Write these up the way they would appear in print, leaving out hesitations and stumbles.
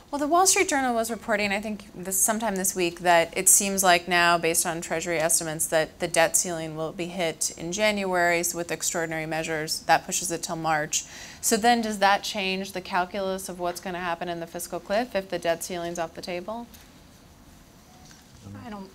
Well, the Wall Street Journal was reporting, I think sometime this week, that it seems like now, based on Treasury estimates, that the debt ceiling will be hit in January. So with extraordinary measures, that pushes it till March. So then does that change the calculus of what's going to happen in the fiscal cliff if the debt ceiling's off the table? I don't.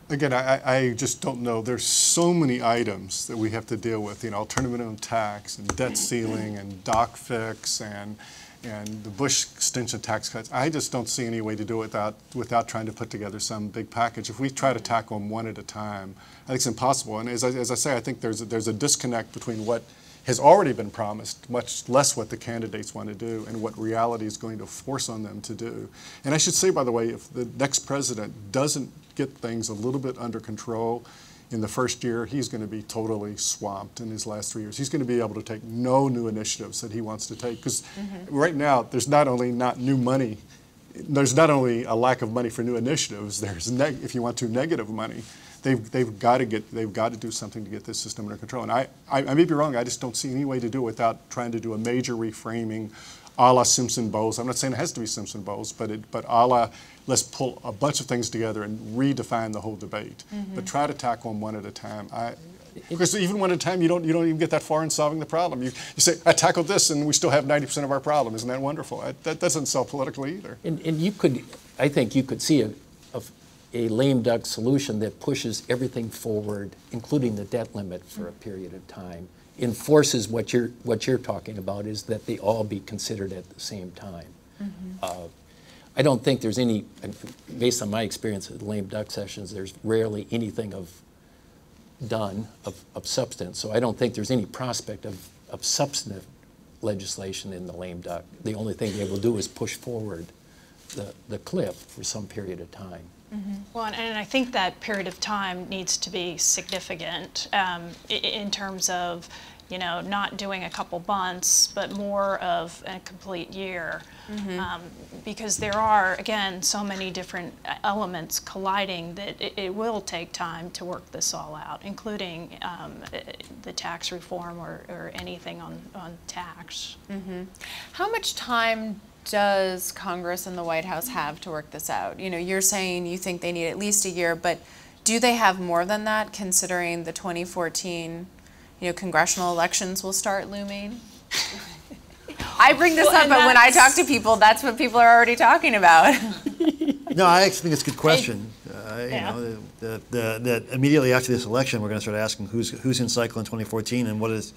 Again, I just don't know. There's so many items that we have to deal with, alternative minimum tax and debt ceiling and doc fix and the Bush extension tax cuts. I just don't see any way to do it without trying to put together some big package. If we try to tackle them one at a time, I think it's impossible. And as I say, I think there's a disconnect between what has already been promised, much less what the candidates want to do, and what reality is going to force on them to do. And I should say, by the way, if the next president doesn't get things a little bit under control in the first year, he's going to be totally swamped in his last 3 years. He's going to be able to take no new initiatives that he wants to take. Because right now, there's not only not new money, there's not only a lack of money for new initiatives, there's, if you want to, negative money. They've got to do something to get this system under control. And I may be wrong, I just don't see any way to do it without trying to do a major reframing a la Simpson-Bowles. I'm not saying it has to be Simpson-Bowles, but a la, let's pull a bunch of things together and redefine the whole debate. But try to tackle them one at a time. Because even one at a time, you don't even get that far in solving the problem. You say, I tackled this and we still have 90% of our problem. Isn't that wonderful? That doesn't sell politically either. And you could, I think you could see a lame duck solution that pushes everything forward, including the debt limit for a period of time, enforces what you're talking about, is that they all be considered at the same time. I don't think there's any, based on my experience at the lame duck sessions, there's rarely anything of substance. So I don't think there's any prospect of substantive legislation in the lame duck. The only thing they will do is push forward the cliff for some period of time. Well, and I think that period of time needs to be significant in terms of, not doing a couple months, but more of a complete year. Because there are, again, so many different elements colliding that it will take time to work this all out, including the tax reform or anything on tax. How much time does Congress and the White House have to work this out? You're saying you think they need at least a year, but do they have more than that, considering the 2014 congressional elections will start looming? I bring this up, but when I talk to people, that's what people are already talking about. No, I actually think it's a good question. That immediately after this election, we're going to start asking who's in cycle in 2014 and what is.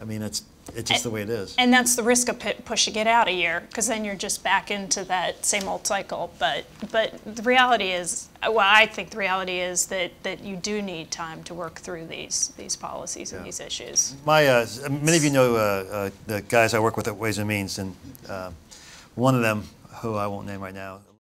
I mean, it's just the way it is. And that's the risk of pushing it out a year, because then you're just back into that same old cycle. But the reality is, well, I think the reality is that you do need time to work through these policies and these issues. Many of you know the guys I work with at Ways and Means, and one of them, who I won't name right now,